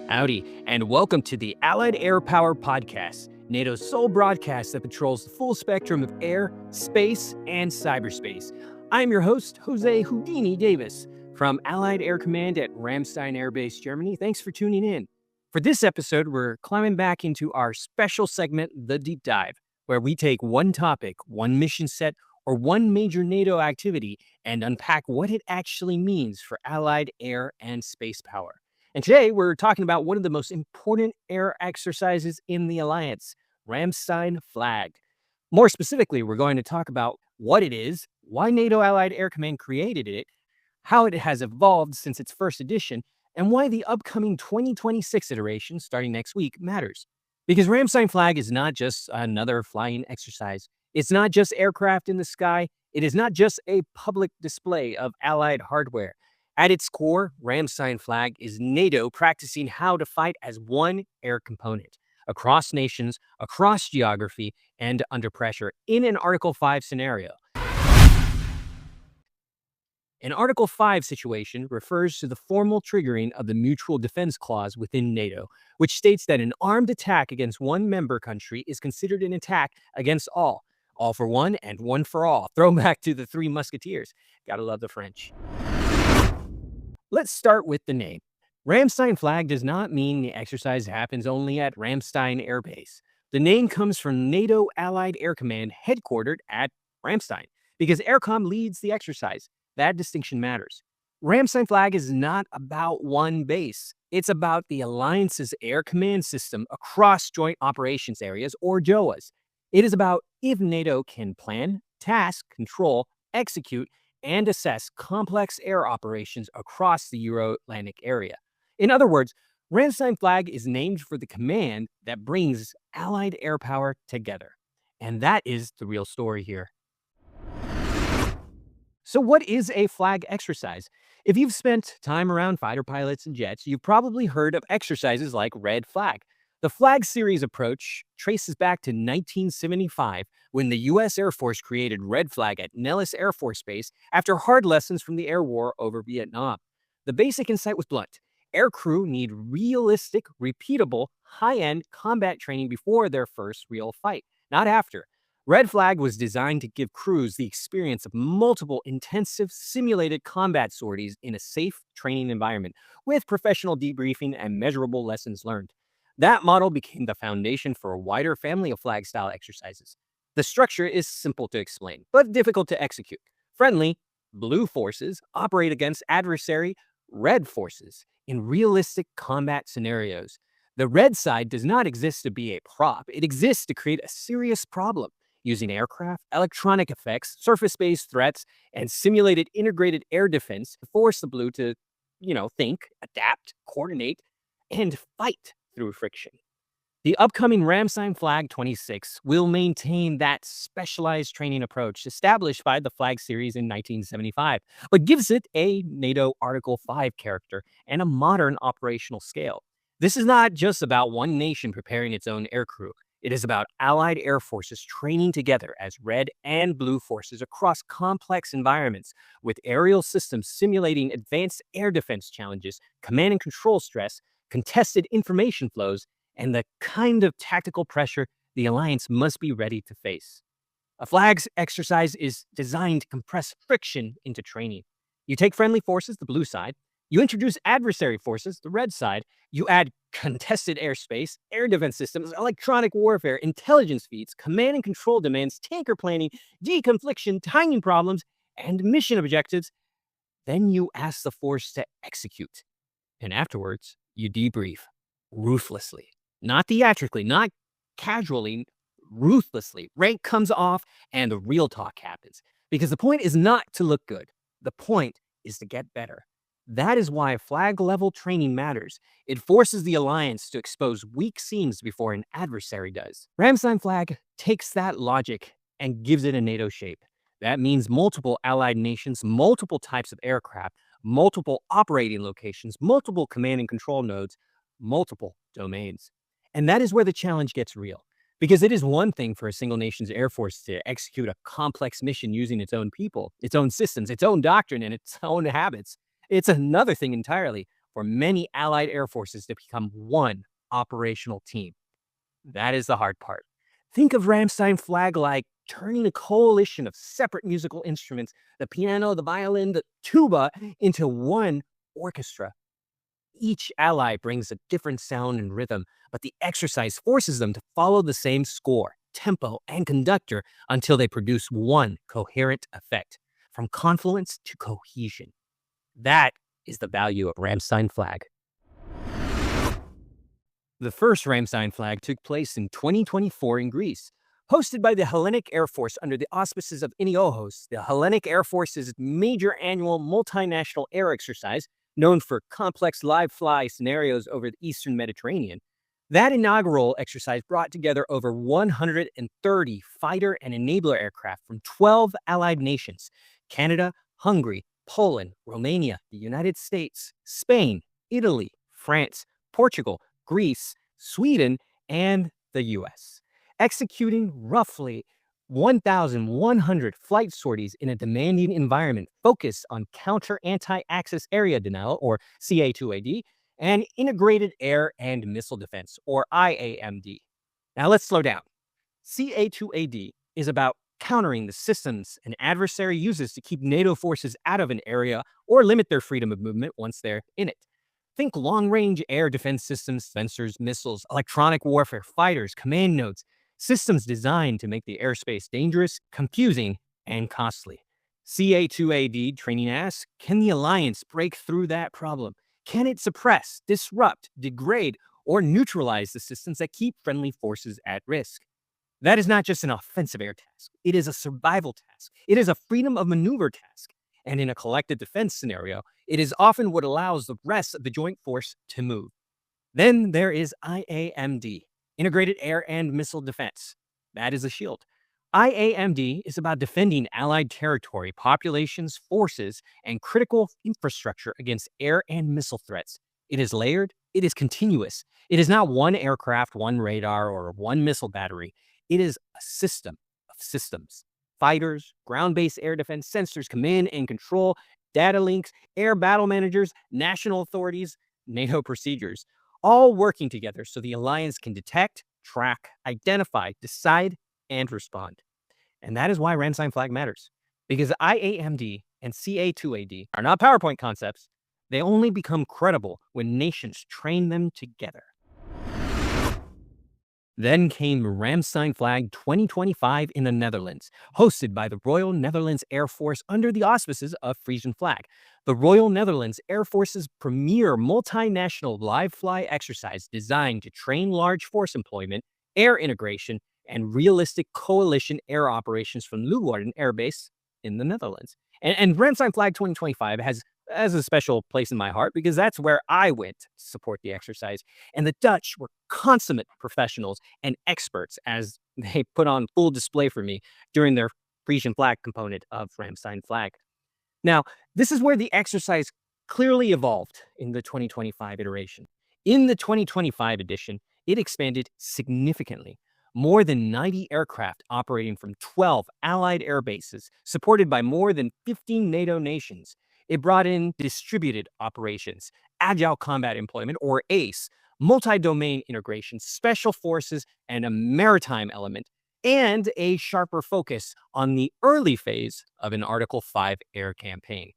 Howdy, and welcome to the Allied Air Power Podcast, NATO's sole broadcast that patrols the full spectrum of air, space, and cyberspace. I'm your host, Jose Houdini Davis, from Allied Air Command at Ramstein Air Base, Germany. Thanks for tuning in. For this episode, we're climbing back into our special segment, The Deep Dive, where we take one topic, one mission set, or one major NATO activity and unpack what it actually means for Allied air and space power. And today we're talking about one of the most important air exercises in the alliance, Ramstein Flag. More specifically, we're going to talk about what it is, why NATO Allied Air Command created it, how it has evolved since its first edition, and why the upcoming 2026 iteration starting next week matters. Because Ramstein Flag is not just another flying exercise. It's not just aircraft in the sky. It is not just a public display of Allied hardware. At its core, Ramstein Flag is NATO practicing how to fight as one air component, across nations, across geography, and under pressure in an Article 5 scenario. An Article 5 situation refers to the formal triggering of the Mutual Defense Clause within NATO, which states that an armed attack against one member country is considered an attack against all for one and one for all. Throwback to the Three Musketeers. Gotta love the French. Let's start with the name. Ramstein Flag does not mean the exercise happens only at Ramstein Air Base. The name comes from NATO Allied Air Command headquartered at Ramstein, because AirCom leads the exercise. That distinction matters. Ramstein Flag is not about one base. It's about the Alliance's air command system across Joint Operations Areas, or JOAs. It is about if NATO can plan, task, control, execute, and assess complex air operations across the Euro-Atlantic area. In other words, Ramstein Flag is named for the command that brings Allied air power together. And that is the real story here. So what is a flag exercise? If you've spent time around fighter pilots and jets, you've probably heard of exercises like Red Flag. The Flag Series approach traces back to 1975 when the U.S. Air Force created Red Flag at Nellis Air Force Base after hard lessons from the air war over Vietnam. The basic insight was blunt. Air crew need realistic, repeatable, high-end combat training before their first real fight, not after. Red Flag was designed to give crews the experience of multiple intensive simulated combat sorties in a safe training environment with professional debriefing and measurable lessons learned. That model became the foundation for a wider family of flag-style exercises. The structure is simple to explain, but difficult to execute. Friendly, blue forces operate against adversary, red forces in realistic combat scenarios. The red side does not exist to be a prop. It exists to create a serious problem. Using aircraft, electronic effects, surface-based threats, and simulated integrated air defense to force the blue to, think, adapt, coordinate, and fight through friction. The upcoming Ramstein Flag 26 will maintain that specialized training approach established by the Flag Series in 1975, but gives it a NATO Article 5 character and a modern operational scale. This is not just about one nation preparing its own aircrew. It is about Allied air forces training together as red and blue forces across complex environments, with aerial systems simulating advanced air defense challenges, command and control stress, contested information flows, and the kind of tactical pressure the alliance must be ready to face. A flag's exercise is designed to compress friction into training. You take friendly forces, the blue side. You introduce adversary forces, the red side. You add contested airspace, air defense systems, electronic warfare, intelligence feeds, command and control demands, tanker planning, deconfliction, timing problems, and mission objectives. Then you ask the force to execute. And afterwards, you debrief ruthlessly, not theatrically, not casually, ruthlessly. Rank comes off and the real talk happens. Because the point is not to look good. The point is to get better. That is why flag-level training matters. It forces the alliance to expose weak seams before an adversary does. Ramstein Flag takes that logic and gives it a NATO shape. That means multiple allied nations, multiple types of aircraft, multiple operating locations, multiple command and control nodes, multiple domains. And that is where the challenge gets real. Because it is one thing for a single nation's air force to execute a complex mission using its own people, its own systems, its own doctrine, and its own habits. It's another thing entirely for many Allied air forces to become one operational team. That is the hard part. Think of Ramstein flag like turning a coalition of separate musical instruments, the piano, the violin, the tuba, into one orchestra. Each ally brings a different sound and rhythm, but the exercise forces them to follow the same score, tempo, and conductor until they produce one coherent effect, from confluence to cohesion. That is the value of Ramstein flag. The first Ramstein flag took place in 2024 in Greece. Hosted by the Hellenic Air Force under the auspices of Iniojos, the Hellenic Air Force's major annual multinational air exercise, known for complex live fly scenarios over the eastern Mediterranean. That inaugural exercise brought together over 130 fighter and enabler aircraft from 12 allied nations: Canada, Hungary, Poland, Romania, the United States, Spain, Italy, France, Portugal, Greece, Sweden, and the US, executing roughly 1,100 flight sorties in a demanding environment focused on counter anti-access area denial, or CA2AD, and integrated air and missile defense, or IAMD. Now let's slow down. CA2AD is about countering the systems an adversary uses to keep NATO forces out of an area or limit their freedom of movement once they're in it. Think long-range air defense systems, sensors, missiles, electronic warfare, fighters, command nodes, systems designed to make the airspace dangerous, confusing, and costly. CA2AD training asks, can the Alliance break through that problem? Can it suppress, disrupt, degrade, or neutralize the systems that keep friendly forces at risk? That is not just an offensive air task. It is a survival task. It is a freedom of maneuver task. And in a collective defense scenario, it is often what allows the rest of the joint force to move. Then there is IAMD, Integrated Air and Missile Defense. That is a shield. IAMD is about defending Allied territory, populations, forces, and critical infrastructure against air and missile threats. It is layered. It is continuous. It is not one aircraft, one radar, or one missile battery. It is a system of systems. Fighters, ground-based air defense, sensors, command and control, data links, air battle managers, national authorities, NATO procedures, all working together so the Alliance can detect, track, identify, decide, and respond. And that is why Ramstein flag matters. Because IAMD and CA2AD are not PowerPoint concepts. They only become credible when nations train them together. Then came Ramstein Flag 2025 in the Netherlands, hosted by the Royal Netherlands Air Force under the auspices of Frisian Flag. The Royal Netherlands Air Force's premier multinational live fly exercise designed to train large force employment, air integration, and realistic coalition air operations from Leeuwarden Air Base in the Netherlands. And Ramstein Flag 2025 has a special place in my heart because that's where I went to support the exercise. And the Dutch were consummate professionals and experts as they put on full display for me during their Frisian Flag component of Ramstein Flag. Now, this is where the exercise clearly evolved in the 2025 iteration. In the 2025 edition, it expanded significantly. More than 90 aircraft operating from 12 Allied air bases, supported by more than 15 NATO nations. It brought in distributed operations, agile combat employment, or ACE, multi-domain integration, special forces, and a maritime element, and a sharper focus on the early phase of an Article 5 air campaign.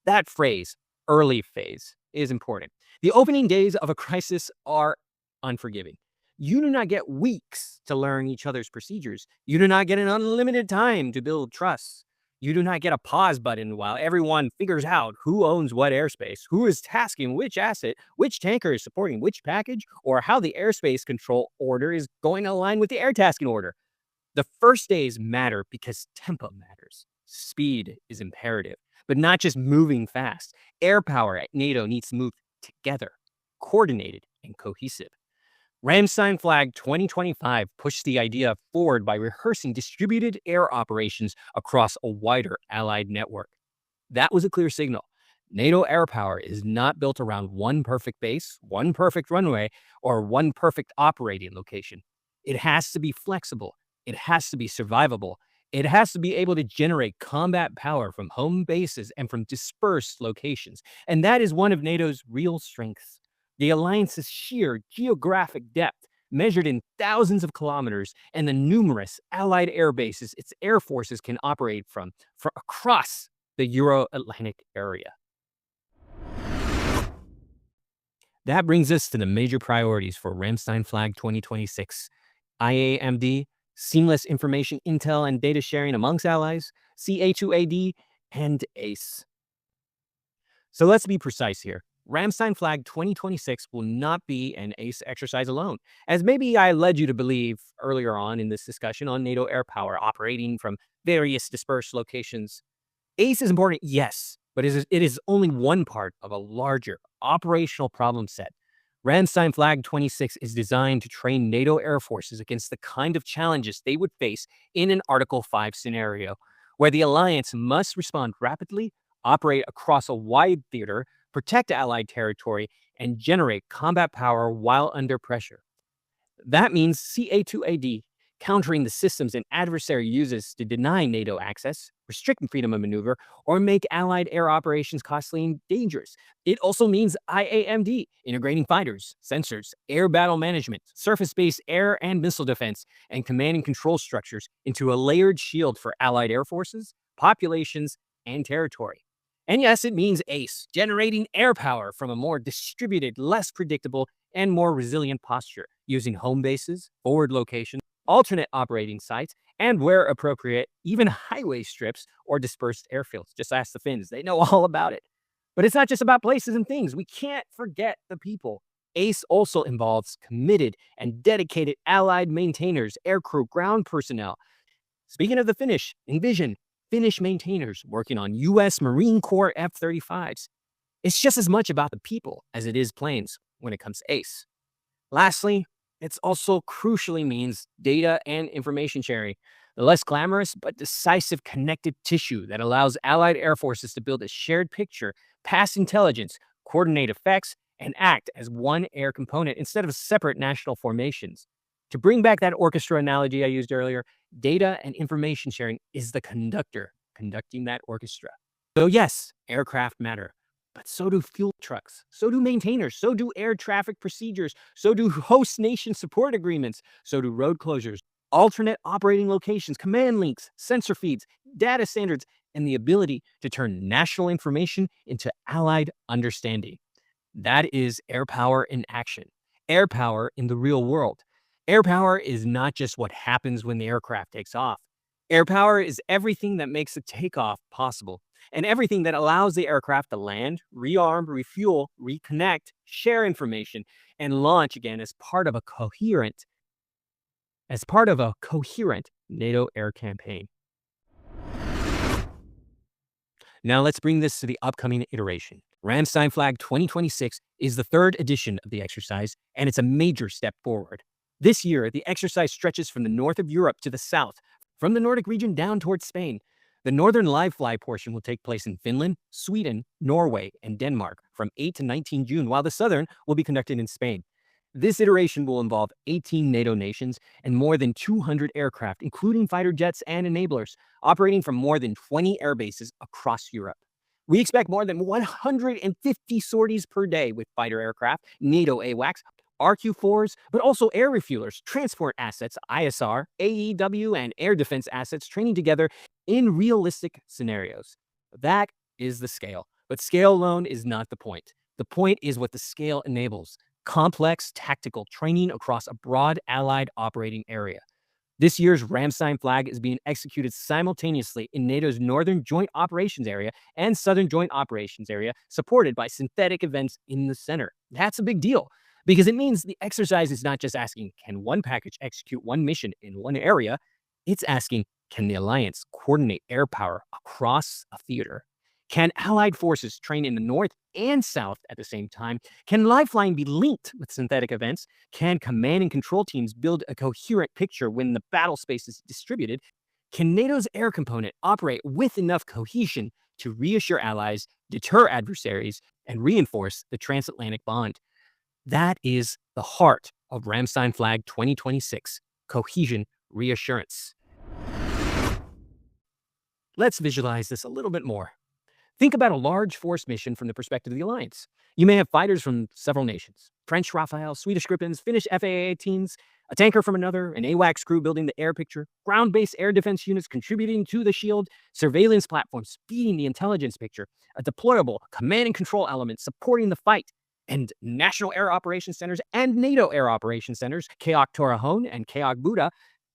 That phrase, early phase, is important. The opening days of a crisis are unforgiving. You do not get weeks to learn each other's procedures. You do not get an unlimited time to build trust. You do not get a pause button while everyone figures out who owns what airspace, who is tasking which asset, which tanker is supporting which package, or how the airspace control order is going to align with the air tasking order. The first days matter because tempo matters. Speed is imperative, but not just moving fast. Air power at NATO needs to move together, coordinated and cohesive. Ramstein Flag 2025 pushed the idea forward by rehearsing distributed air operations across a wider Allied network. That was a clear signal. NATO air power is not built around one perfect base, one perfect runway, or one perfect operating location. It has to be flexible. It has to be survivable. It has to be able to generate combat power from home bases and from dispersed locations. And that is one of NATO's real strengths. The alliance's sheer geographic depth, measured in thousands of kilometers, and the numerous allied air bases its air forces can operate from across the Euro Atlantic area. That brings us to the major priorities for Ramstein Flag 2026. IAMD, seamless information, intel, and data sharing amongst allies, CA2AD, and ACE. So let's be precise here. Ramstein Flag 2026 will not be an ACE exercise alone, as maybe I led you to believe earlier on in this discussion on NATO air power operating from various dispersed locations. ACE is important, yes, but it is only one part of a larger operational problem set. Ramstein Flag 26 is designed to train NATO air forces against the kind of challenges they would face in an Article 5 scenario, where the alliance must respond rapidly, operate across a wide theater, protect Allied territory, and generate combat power while under pressure. That means CA2AD, countering the systems an adversary uses to deny NATO access, restrict freedom of maneuver, or make Allied air operations costly and dangerous. It also means IAMD, integrating fighters, sensors, air battle management, surface-based air and missile defense, and command and control structures into a layered shield for Allied air forces, populations, and territory. And yes, it means ACE, generating air power from a more distributed, less predictable, and more resilient posture, using home bases, forward locations, alternate operating sites, and where appropriate, even highway strips or dispersed airfields. Just ask the Finns, they know all about it. But it's not just about places and things. We can't forget the people. ACE also involves committed and dedicated Allied maintainers, aircrew, ground personnel. Speaking of the Finnish, envision Finnish maintainers working on U.S. Marine Corps F-35s. It's just as much about the people as it is planes when it comes to ACE. Lastly, it also crucially means data and information sharing, the less glamorous but decisive connective tissue that allows Allied air forces to build a shared picture, pass intelligence, coordinate effects, and act as one air component instead of separate national formations. To bring back that orchestra analogy I used earlier, data and information sharing is the conductor conducting that orchestra. So yes, aircraft matter, but so do fuel trucks, so do maintainers, so do air traffic procedures, so do host nation support agreements, so do road closures, alternate operating locations, command links, sensor feeds, data standards, and the ability to turn national information into Allied understanding. That is air power in action, air power in the real world. Air power is not just what happens when the aircraft takes off. Air power is everything that makes the takeoff possible, and everything that allows the aircraft to land, rearm, refuel, reconnect, share information, and launch again as part of a coherent NATO air campaign. Now let's bring this to the upcoming iteration. Ramstein Flag 2026 is the third edition of the exercise, and it's a major step forward. This year, the exercise stretches from the north of Europe to the south, from the Nordic region down towards Spain. The northern live fly portion will take place in Finland, Sweden, Norway, and Denmark from 8 to 19 June, while the southern will be conducted in Spain. This iteration will involve 18 NATO nations and more than 200 aircraft, including fighter jets and enablers, operating from more than 20 air bases across Europe. We expect more than 150 sorties per day with fighter aircraft, NATO AWACS, RQ-4s, but also air refuelers, transport assets, ISR, AEW, and air defense assets training together in realistic scenarios. That is the scale. But scale alone is not the point. The point is what the scale enables: complex tactical training across a broad Allied operating area. This year's Ramstein Flag is being executed simultaneously in NATO's Northern Joint Operations Area and Southern Joint Operations Area, supported by synthetic events in the center. That's a big deal, because it means the exercise is not just asking, can one package execute one mission in one area? It's asking, can the alliance coordinate air power across a theater? Can Allied forces train in the north and south at the same time? Can live flying be linked with synthetic events? Can command and control teams build a coherent picture when the battle space is distributed? Can NATO's air component operate with enough cohesion to reassure allies, deter adversaries, and reinforce the transatlantic bond? That is the heart of Ramstein Flag 2026, cohesion reassurance. Let's visualize this a little bit more. Think about a large force mission from the perspective of the Alliance. You may have fighters from several nations: French Rafale, Swedish Gripens, Finnish FA-18s, a tanker from another, an AWACS crew building the air picture, ground-based air defense units contributing to the shield, surveillance platforms feeding the intelligence picture, a deployable command and control element supporting the fight, and national air operations centers and NATO air operations centers, KAOK Torahone and KAOK Buda,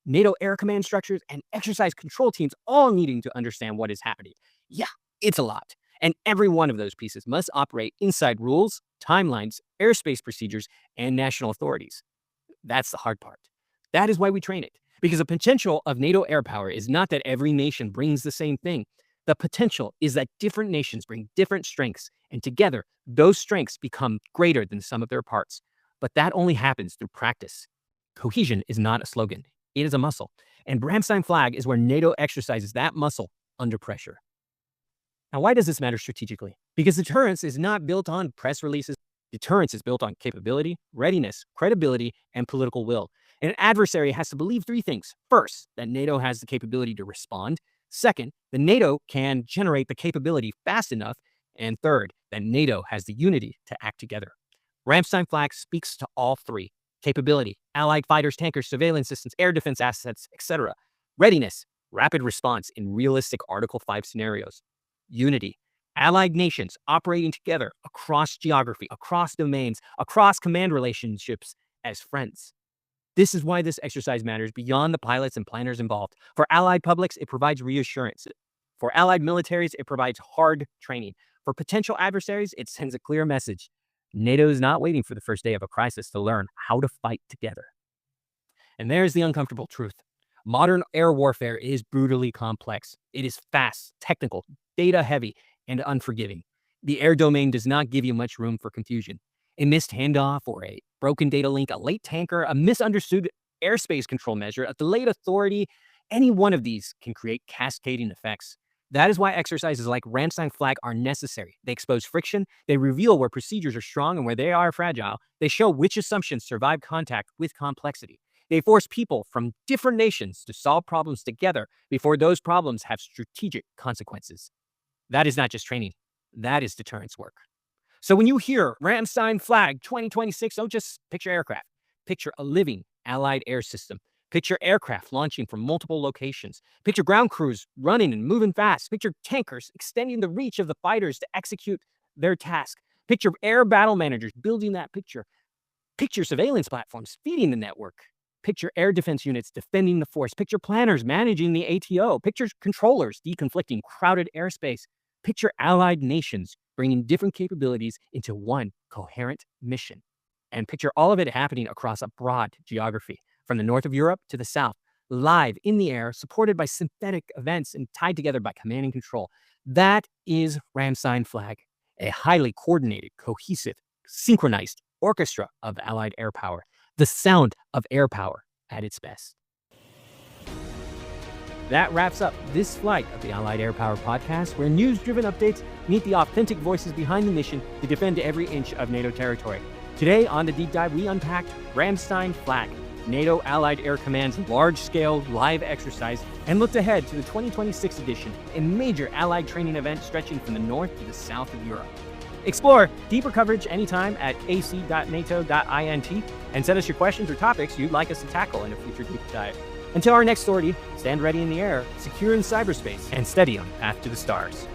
NATO air command structures, and exercise control teams all needing to understand what is happening. Yeah, it's a lot. And every one of those pieces must operate inside rules, timelines, airspace procedures, and national authorities. That's the hard part. That is why we train it. Because the potential of NATO air power is not that every nation brings the same thing. The potential is that different nations bring different strengths, and together, those strengths become greater than some of their parts. But that only happens through practice. Cohesion is not a slogan. It is a muscle. And Ramstein flag is where NATO exercises that muscle under pressure. Now, why does this matter strategically? Because deterrence is not built on press releases. Deterrence is built on capability, readiness, credibility, and political will. And an adversary has to believe three things. First, that NATO has the capability to respond. Second, that NATO can generate the capability fast enough. And third, that NATO has the unity to act together. Ramstein flag speaks to all three: capability, allied fighters, tankers, surveillance systems, air defense assets, etc. Readiness, rapid response in realistic Article 5 scenarios. Unity, allied nations operating together across geography, across domains, across command relationships as friends. This is why this exercise matters beyond the pilots and planners involved. For allied publics, it provides reassurance. For allied militaries, it provides hard training. For potential adversaries, it sends a clear message. NATO is not waiting for the first day of a crisis to learn how to fight together. And there's the uncomfortable truth. Modern air warfare is brutally complex. It is fast, technical, data-heavy, and unforgiving. The air domain does not give you much room for confusion. A missed handoff or a broken data link, a late tanker, a misunderstood airspace control measure, a delayed authority, any one of these can create cascading effects. That is why exercises like Ramstein flag are necessary. They expose friction, they reveal where procedures are strong and where they are fragile, they show which assumptions survive contact with complexity. They force people from different nations to solve problems together before those problems have strategic consequences. That is not just training. That is deterrence work. So when you hear Ramstein flag 2026, don't just picture aircraft. Picture a living allied air system. Picture aircraft launching from multiple locations. Picture ground crews running and moving fast. Picture tankers extending the reach of the fighters to execute their task. Picture air battle managers building that picture. Picture surveillance platforms feeding the network. Picture air defense units defending the force. Picture planners managing the ATO. Picture controllers deconflicting crowded airspace. Picture allied nations bringing different capabilities into one coherent mission. And picture all of it happening across a broad geography, from the north of Europe to the south, live in the air, supported by synthetic events and tied together by command and control. That is Ramstein flag, a highly coordinated, cohesive, synchronized orchestra of allied air power, the sound of air power at its best. That wraps up this flight of the Allied Air Power podcast, where news-driven updates meet the authentic voices behind the mission to defend every inch of NATO territory. Today on the Deep Dive, we unpacked Ramstein flag, NATO Allied Air Command's large-scale live exercise, and looked ahead to the 2026 edition, a major Allied training event stretching from the north to the south of Europe. Explore deeper coverage anytime at ac.nato.int and send us your questions or topics you'd like us to tackle in a future deep dive. Until our next sortie, stand ready in the air, secure in cyberspace, and steady on the path to the stars.